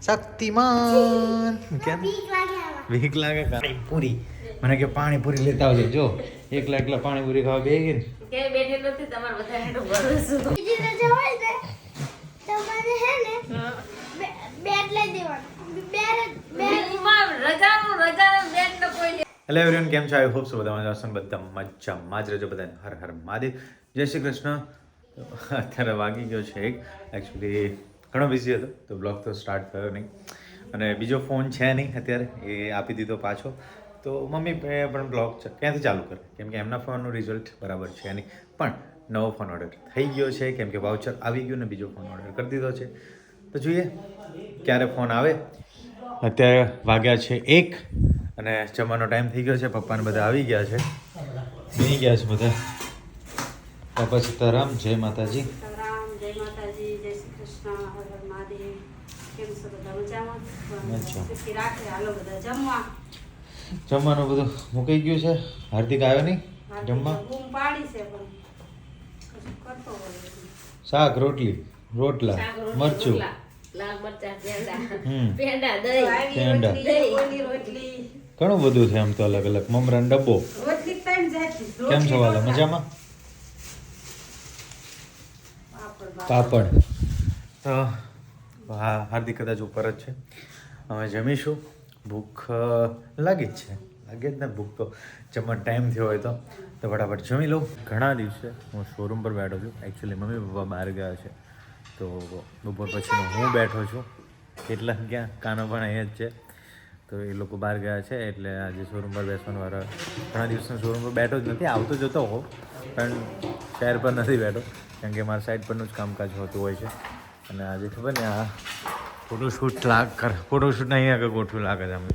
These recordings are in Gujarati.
શક્તિમાન કેમ વીક લાગે પાણીપુરી મને કે પાણીપુરી લેતા આવજો જો એકલા એકલા પાણીપુરી ખાવા બે ગઈ કે બેઠે નથી તમાર બધા હેડો ભરોસો બીજી રજા હોય ને તમારે હે ને બેટ લઈ દેવાનું માં રજાનું બેટ ન કોઈ લે. હેલો એવરીવન કેમ છો આઈ હોપ સો બધા મજામાં બધા મજામાં જ રહેજો બધાને હર હર મહાદેવ જય શ્રી કૃષ્ણ. અત્યારે વાગી ગયો છે એક એકચ્યુઅલી ઘણો બિઝી હતો તો બ્લોગ તો સ્ટાર્ટ થયો નહીં અને બીજો ફોન છે નહીં અત્યારે એ આપી દીધો પાછો તો મમ્મી પણ બ્લોગ ક્યાંથી ચાલુ કરે કેમ કે એમના ફોનનું રિઝલ્ટ બરાબર છે નહીં પણ નવો ફોન ઓર્ડર થઈ ગયો છે કેમ કે વાઉચર આવી ગયું ને બીજો ફોન ઓર્ડર કરી દીધો છે તો જોઈએ ક્યારે ફોન આવે. અત્યારે વાગ્યા છે 1 અને જમવાનો ટાઈમ થઈ ગયો છે. પપ્પાને બધા આવી ગયા છે બેસી ગયા છે બધા. બાપા સીતારામ જય માતાજી. રામ જય માતાજી જય શ્રી કૃષ્ણ હર હર મહાદેવ. કેમ છો બધા મજામાં? ખુશી રાખે હાલો બધા જમવા. જમવાનું બધું મુકાઈ ગયું છે. હાર્દિક આવ્યો નહીં જમવા. બૂમ પાડી છે પણ કશું કરતો હોય. શાક રોટલી રોટલા મરચું લાલ મરચા પેંડા દહીં પેંડા દહીં રોટલી ઘણું બધું છે આમ તો અલગ અલગ મમરાનો ડબ્બો. રોટલી ત્રણ જાતની. કેમ છો વાલા મજામાં? પાપડ તો હા હાર્દિક કદાચ ઉપર જ છે. હવે જમીશું. ભૂખ લાગી જ છે લાગે જ ને ભૂખ તો જમવાનો ટાઈમ થયો હોય તો ફટાફટ જમી લઉં. ઘણા દિવસે હું શોરૂમ પર બેઠો છું. એકચ્યુઅલી મમ્મી પપ્પા બહાર ગયા છે તો બપોર પછીનો હું બેઠો છું. કેટલા ક્યાં કાનો પણ અહીંયા જ છે તો એ લોકો બહાર ગયા છે એટલે આજે શોરૂમ પર બેસવાનો વારો. ઘણા દિવસનો શોરૂમ પર બેઠો જ નથી. આવતો જતો હોઉં પણ શહેર પર નથી બેઠો કેમ કે મારા સાઈડ પરનું જ કામકાજ હોતું હોય છે. અને આજે ખબર ને આ ફોટોશૂટ ફોટોશૂટ અહીં આગળ ગોઠવું લાગે છે અમને.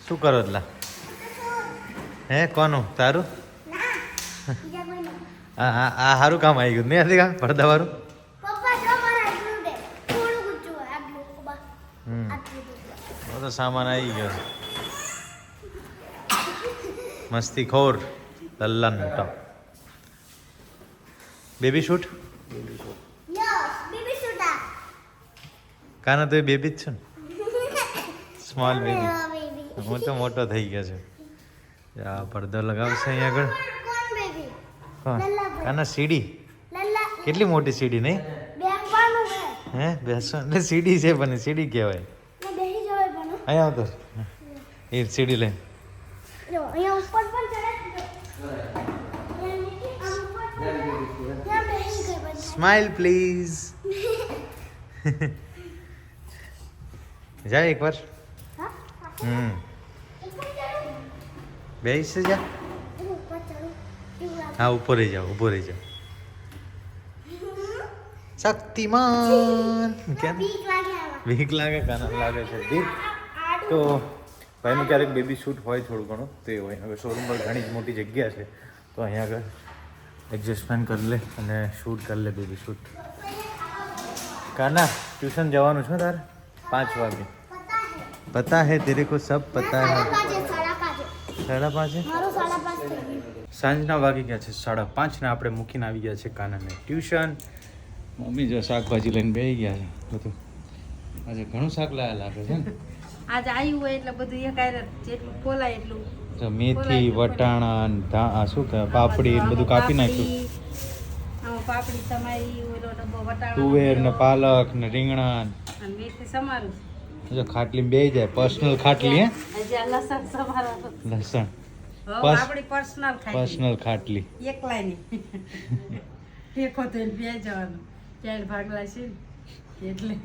શું કરો એટલા હે કોનું તારું? હા સારું કામ આવી ગયું નહીં કામ પડદાવાળું. તો સામાન આવી ગયો મસ્તી ખોર લલ્લન મોટા. બેબી શૂટ કાના તો એ બેબી જ છે ને સ્મોલ બેબી. હું તો મોટો થઈ ગયો છે. આ પડદો લગાવશે અહીંયા આગળ કાના સીડી કેટલી મોટી સીડી નહીં હે બેસો એટલે સીડી છે પણ સીડી કહેવાય. અહીંયા આવતો એ સીડી લઈને સ્માઇલ પ્લીઝ. જા એકવાર બેસ જા. હા ઉપર રહી જાઓ ઉભો રહી જાઓ. શક્તિમાન કેમ વીક લાગે કાના લાગે છે દીપ. તો ભાઈનું ક્યારેક બેબી શૂટ હોય થોડું ઘણું તે હોય. હવે શોરૂમ પર ઘણી જ મોટી જગ્યા છે તો અહીંયા આગળ એડજસ્ટમેન્ટ કરી લે અને શૂટ કરી લે બેબી શૂટ. કાના ટ્યુશન જવાનું છે તારે 5 વાગે? પતા હે તેરે કો સબ પતા હે. 5:30 સાંજના વાગી ગયા છે 5:30 ને આપણે મૂકીને આવી ગયા છે કાનાને ટ્યુશન. મમ્મી જો શાકભાજી લઈને બેસી ગયા છે બધું. આજે ઘણું શાક લાયા લાગે છે ને આજ આવ્યું હોય એટલે બધું એક આયર જેટલું ખોલાય એટલું. તો મેથી વટાણા શું કે પાપડી બધું કાપી નાખ્યું. પાપડી સમારી ઓલો ડબ્બો વટાણા તુવેર ને પાલક ને રીંગણા અને મેથી સમારું. જો ખાટલી બેસી જાય પર્સનલ ખાટલી હે હજી આ લસણ સમારવાનું. લસણ આપણી પર્સનલ ખાટલી એકલાય નહીં ટેકો તો બે જવાનું ચાર ભાગલા છે એટલે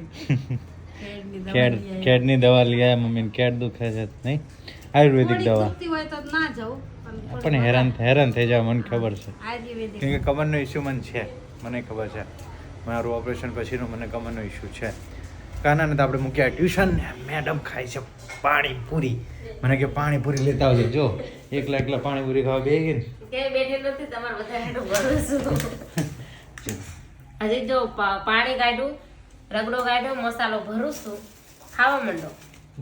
કેડની દવા લઈ આવ્યા મમ્મીને. કેડ દુખે છે નહીં આયુર્વેદિક દવા હોય તો ના જાઉં પણ હેરાન થઈ જાય મને ખબર છે આયુર્વેદિક. કેમ કે કમરનો ઇસ્યુ મને છે મને ખબર છે. મારું ઓપરેશન પછીનો મને કમરનો ઇસ્યુ છે. કાનાને તો આપણે મૂક્યા ટ્યુશન. મેડમ ખાય છે પાણીપુરી. મને કે પાણીપુરી લેતા આવજો જો એકલા એકલા પાણીપુરી ખાવા બે ગઈ ને કે બેઠે નથી તમાર બધા હેડો ભરોસો. હજી જો પાણી કાઢ્યું રગડો કાઢ્યો મસાલો ભરું છું ખાવા માંડો.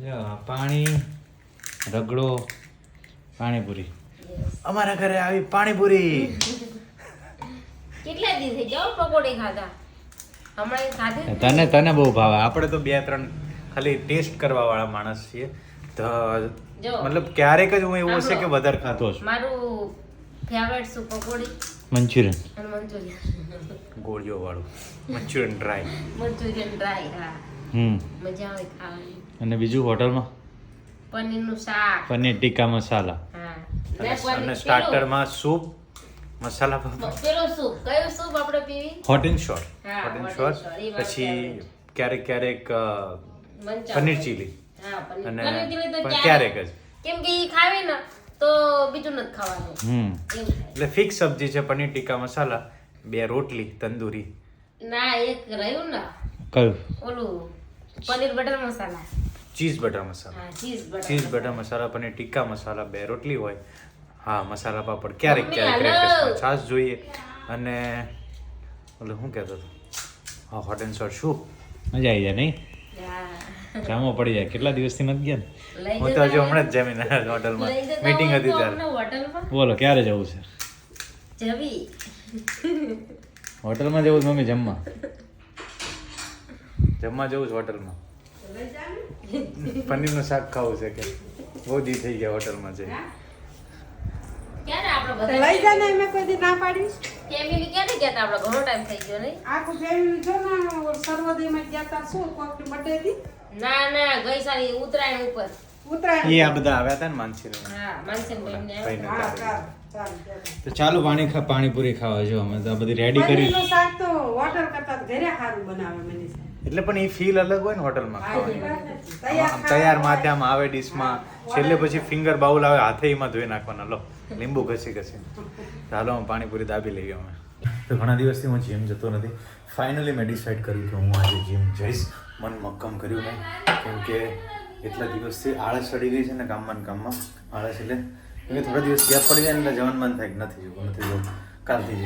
જો પાણી રગડો પાણીપુરી. અમારા ઘરે આવી પાણીપુરી. કેટલા દી થઈ જાઓ પકોડી ખાધા? હમણાં એ ખાધી તને તને બહુ ભાવે. આપણે તો 2-3 ખાલી ટેસ્ટ કરવા વાળા માણસ છીએ તો જો. મતલબ ક્યારેક જ હું એવું હશે કે વધારે ખાતો છું. મારું ફેવરેટ શું પકોડી મંચુરિયન અને મંચુરિયન ગોળીઓ વાળું મંચુરિયન ડ્રાય. મંચુરિયન ડ્રાય હા હમ મજા આવે ખાવાની. અને બીજું હોટલમાં પનીરનું શાક પનીર ટીકા મસાલા હા અને સ્ટાર્ટરમાં સૂપ મસાલા પેલો સૂપ કયો સૂપ આપણે પીવી હોટ એન્ડ શોર. હા, hot and hot sour and sour. એ વાત પછી favorite. ક્યારેક મંચા પનીર ચીલી હા પનીર અને પનીર ચીલી તો પણ ક્યારેક ક્યારેક જ. કેમ કે ઈ ખાવી ને તો બીજું નથી ખાવાનું હમ એવું થાય એટલે ફિક્સ સબ્જી છે પનીર ટીકા મસાલા 2 રોટલી તંદૂરી. ના એક રહ્યું ને કયું ઓલું પનીર બટર મસાલા ચીઝ બટર મસાલા. હા ચીઝ ચીઝ બટર મસાલા પનીર ટીકા મસાલા 2 રોટલી હોય. હા મસાલા પાપડ ક્યારેક મમ્મી, ક્યારેક હાલો. રેફ્રેશમાં છાશ જોઈએ અને ઓલું શું કહેતો હતો હા હોટ એન્ડ શોર સૂપ. મજા આવી જાય નહીં હા જામો પડી જાય. કેટલા દિવસથી નથી ગયા ને લઈ હું તો હજુ હમણાં જ જમીને હોટલમાં લઈ જતા મીટિંગ હોય હતી તો ત્યારે. અમને હોટલમાં બોલો ક્યારે જવું છે જવી હોટલમાં જવું છે મમ્મી જમવા જવું છે હોટલમાં પનીરનું શાક ખાવું છે કે બહુ દી થઈ ગયા હોટલમાં જઈ. ક્યારે આપણે બધા લઈ જા ને મેં કોઈ દી ના પાડીશ ફેમિલી ક્યારે ગયા તા આપણે ઘણો ટાઈમ થઈ ગયો નહીં આખું ફેમિલી જો ને સર્વોદયમાં ગયા તા શું કોકની બર્થડે હતી ના ના ગઈ સારી ઉત્તરાયણ ઉપર ઉત્તરાયણ એ આ બધા આવ્યા હતા ને માનસી હા માનસન ભાઈને ભાઈને હા ત્યાં. ચાલ ચાલ તો ચાલો પાણીપુરી ખાવા જો અમે તો આ બધી રેડી કરી. પનીરનું શાક તો હોટલ કરતા તો ઘરે સારું બનાવે મને એટલે પણ એ ફીલ અલગ હોય ને હોટલમાં ખાવાની. તૈયાર આમ તૈયાર માથે આમ આવે ડીશમાં છેલ્લે પછી ફિંગર બાઉલ આવે હાથે એમાં ધોઈ નાખવાના લો લીંબુ ઘસી ઘસી. ચાલો હું પાણીપુરી દાબી લઈએ અમે. તો ઘણા દિવસથી હું જીમ જતો નથી. ફાઇનલી મેં ડિસાઈડ કર્યું કે હું આજે જીમ જઈશ. મન મક્કમ કર્યું મેં કેમ કે એટલા દિવસથી આળસ ચડી ગઈ છે ને કામમાં આળસ એટલે કેમ કે થોડા દિવસ ગેપ પડી જાય ને એટલે જવાનું મન થાય કે નથી જવું કાલથી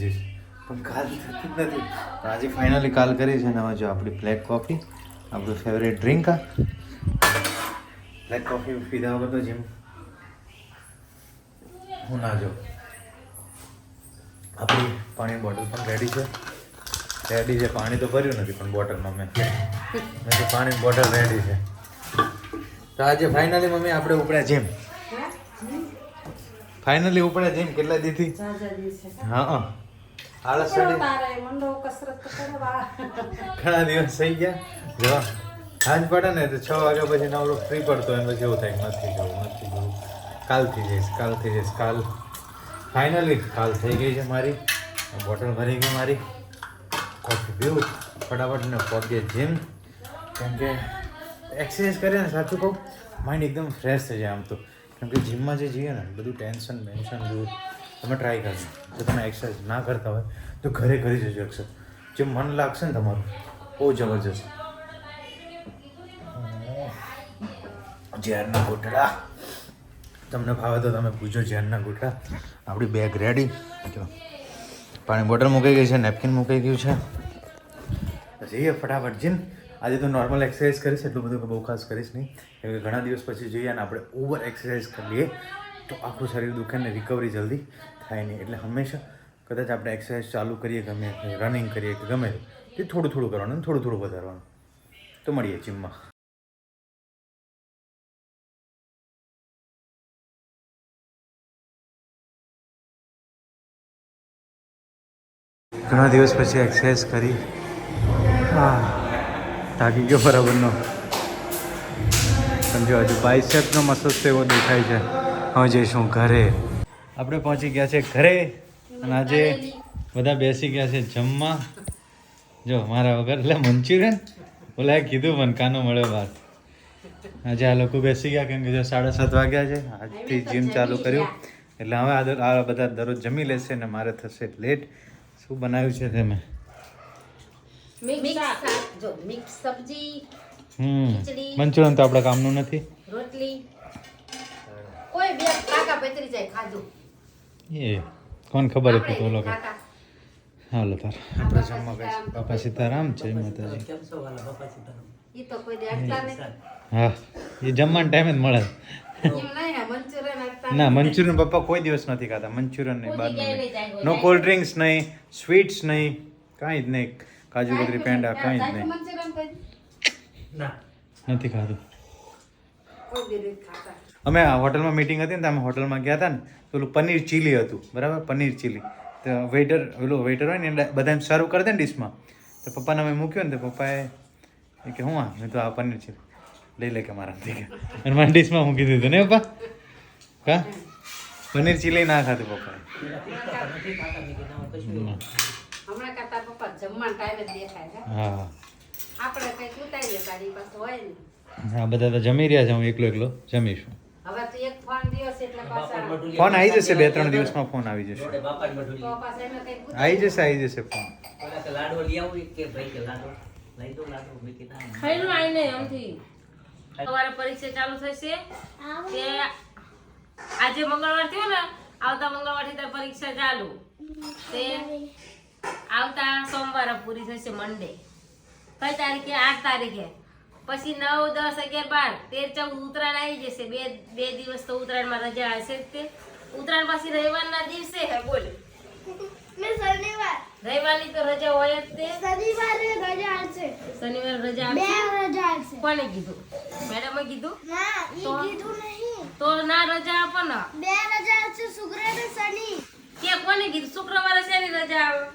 જઈશ પણ કાલ થતી જ નથી. પણ આજે ફાઇનલી કાલ કરી છે ને હવે જો આપણી બ્લેક કોફી આપણું ફેવરેટ ડ્રિંક આ બ્લેક કોફી પીધા વગર તો જીમ હું ના જો. આપણી પાણીની બોટલ પણ રેડી છે. પાણી તો ભર્યું નથી પણ બોટલમાં મેં તો પાણીની બોટલ રેડી છે. તો આજે ફાઇનલી મમ્મી આપણે ઉપડ્યા જીમ. ફાઇનલી ઉપડ્યા જીમ કેટલા દીથી જાજા દિવસે હા આળસ કરો ચડી તારે મંડો કસરત તો કરો બા. ઘણા દિવસ થઈ ગયા જો સાંજ પડે ને તો 6 વાગ્યા પછી નવરો ફ્રી પડતો હોય પછી એવું થાય કે નથી જવું કાલથી જઈશ કાલ ફાઇનલી કાલ થઈ ગઈ છે મારી બોટલ ભરી ગઈ મારી. કોફી પીવું ફટાફટ ને પહોંચીએ જીમ કેમ કે એક્સરસાઇઝ કરીએ ને સાચું કહું માઇન્ડ એકદમ ફ્રેશ થઈ જાય આમ તો કેમ કે જીમમાં જે જઈએ ને બધું ટેન્શન દૂર. તમે ટ્રાય કરજો જો તમે એક્સરસાઇઝ ના કરતા હોય તો ઘરે કરી જજો એક્સરસાઇઝ જે મન લાગશે ને તમારું બહુ જબરજસ્ત. ઝેરના ગોટડા તમને ભાવે તો તમે પૂછો ઝેરના ગોટડા. આપણી બેગ રેડી જો પાણી બોટલ મૂકાઈ ગઈ છે નેપકિન મૂકાઈ ગયું છે. જઈએ ફટાફટ જીમ. આજે તો નોર્મલ એક્સરસાઇઝ કરીશ એટલું બધું બહુ ખાસ કરીશ નહીં કેમ કે ઘણા દિવસ પછી જોઈએ ને આપણે ઓવર એક્સરસાઇઝ કરીએ તો આખું શરીર દુખે ને રિકવરી જલ્દી થાય નહીં. એટલે હંમેશા કદાચ આપણે એક્સરસાઇઝ ચાલુ કરીએ ગમે રનિંગ કરીએ કે ગમે તે થોડું કરવાનું અને થોડું વધારવાનું. તો મળીએ જીમમાં. ઘણા દિવસ પછી એક્સરસાઇઝ કરી થાકી ગયો બરાબરનો પણ જો હજુ બાઇસેપનો મસલ તો એવો દેખાય છે. હવે જઈશું ઘરે. આપણે પહોંચી ગયા છે ઘરે અને આજે બધા બેસી ગયા છે જમવા. જો મારા વગર એટલે મંચુરિયન ઓલા કીધું મને કાનો મળ્યો વાત. આજે આ લોકો બેસી ગયા કેમ કે જો 7:30 વાગ્યા છે આજથી જીમ ચાલુ કર્યું એટલે હવે આ બધા દરરોજ જમી લેશે ને મારે થશે લેટ. શું બનાવ્યું છે તમે? મિક્સ શાક જો મિક્સ સબ્જી ખીચડી મંચુરિયન તો આપણા કામનું નથી. રોટલી કોઈ બે કાકા પતરી જાય ખાધું એ કોણ ખબર હતી તો આપણે લોકો કાકા હાલો તાર આપણે જમવા ગઈ બાપા સીતારામ જય માતાજી. ઈ તો કોઈ દે અટલા નહીં હા એ જમવાના ટાઈમે જ મળે. એમ નહીં આ મંચુરિયન અટલા ના મંચુરિયન પપ્પા કોઈ દિવસ નથી ખાતા મંચુરિયન નહીં કોઈ બહાર જગ્યાએ નહીં જાય, નો કોલ્ડ ડ્રિંક્સ નહીં સ્વીટ્સ નહીં કાંઈ જ નહીં કાજુ કતરી પેંડા કંઈ જ નહીં. મંચુરિયન કઈ નથી ખાધું. કોઈ બી રીત ખાતા. અમે આ હોટલમાં મીટિંગ હતી ને તો અમે હોટલમાં ગયા હતા ને તો પેલું પનીર ચીલી હતું બરાબર, પનીર ચીલી. તો વેઇટર હોય ને એટલે બધાને સર્વ કરી દે ને ડીશમાં. તો પપ્પાને અમે મૂક્યો ને તો પપ્પાએ એ કે હું આ મેં તો આ પનીર ચીલી લઈ લે કે મારાથી કે, અને મારી ડીશમાં મૂકી દીધું ને પપ્પા. કા પનીર ચીલી ના ખાધું પપ્પાએ. હમણાં કરતા પપ્પા જમવાનો ટાઈમ જ દેખાય છે. હા આપણે કઈક ઉતારીએ તારી પાસે હોય ને. હા બધા તો જમી રહ્યા છે, હું એકલો જમીશું. હવે તો એક ફોન દિવસ એટલે પાછા ફોન આવી જશે, 2-3 દિવસમાં ફોન આવી જશે. તો પાછા એમાં કઈક આવી જશે ફોન. ખૈરું આઈને એમથી સવારે પરીક્ષા ચાલુ થશે કે આજે મંગળવાર થયો ને, આવતા મંગળવારથી તાર પરીક્ષા ચાલુ તે આવતા સોમવારે પૂરી થશે મંડે. કઈ તારીખે? 8 તારીખે. પછી 9, 10, 11, 12, 13, 14 ઉત્તરાયણ આવી જશે. બે દિવસ તો ઉત્તરાયણમાં રજા હશે જ તે. ઉત્તરાયણ પછી રવિવારના દિવસે હે બોલ, મેં શનિવાર રવિવારની તો રજા હોય જ તે. શનિવારે રજા હશે. શનિવારે રજા બે આપશે. રજા હશે. કોને કીધું? મેડમે કીધું? ના તો? ઈ કીધું નહીં. તો ના રજા આપો ને. બે રજા હશે, શુક્ર ને શનિ. કે કોને કીધું? શુક્રવારે શેની રજા આવે?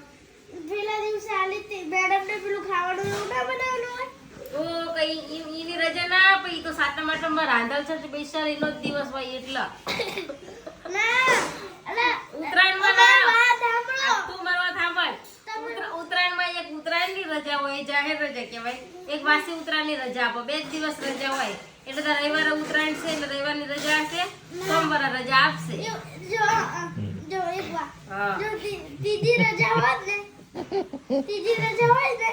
પેલા દિવસે આલી હતી મેડમ ને પેલું ખાવાનું એવું ના બનાવવાનું હોય. તો કઈ ઈની રજા ના આપે. ઈ તો 7મા આઠમમાં રાંધલ છે બેસાડીનો જ દિવસ હોય એટલા. ના અલા ઉત્તરાયણમાં અમારી ના. વાત સાંભળો. તું મારી વાત સાંભળ. ઉત્તરાયણમાં એક ઉત્તરાયણની રજા હોય, જાહેર રજા કહેવાય. એક વાસી ઉત્તરાયણની રજા આપો. 2 દિવસ રજા હોય. એટલે તો રવિવારે ઉત્તરાયણ છે એટલે રવિવારની રજા હશે, સોમવારે રજા આપશે. જો એક વાર હા. જો ત્રીજી રજા હોય ને ત્રીજી રજા હોય ને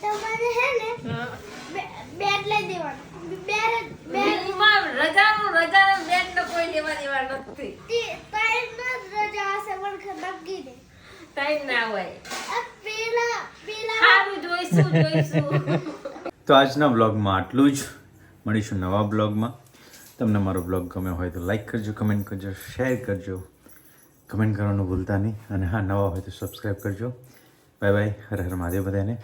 તો મને હે ને બેટ લઈ દેવાનું. બે ઈમાં રજાનું બેન તો કોઈ લેવા દેવા નથી. ત્રણ જ રજા હશે પણ નક્કી નહીં. ટાઈમ ના હોય. આ પેલા સારું, જોઈશું. તો આજના બ્લોગમાં આટલું જ. મળીશું નવા બ્લોગમાં. તમને મારો બ્લોગ ગમ્યો હોય તો લાઈક કરજો, કમેન્ટ કરજો, શેર કરજો. કમેન્ટ કરવાનું ભૂલતા નહીં. અને હા, નવા હોય તો સબસ્ક્રાઈબ કરજો. Bye bye. હર હર મહાદેવ બધાને.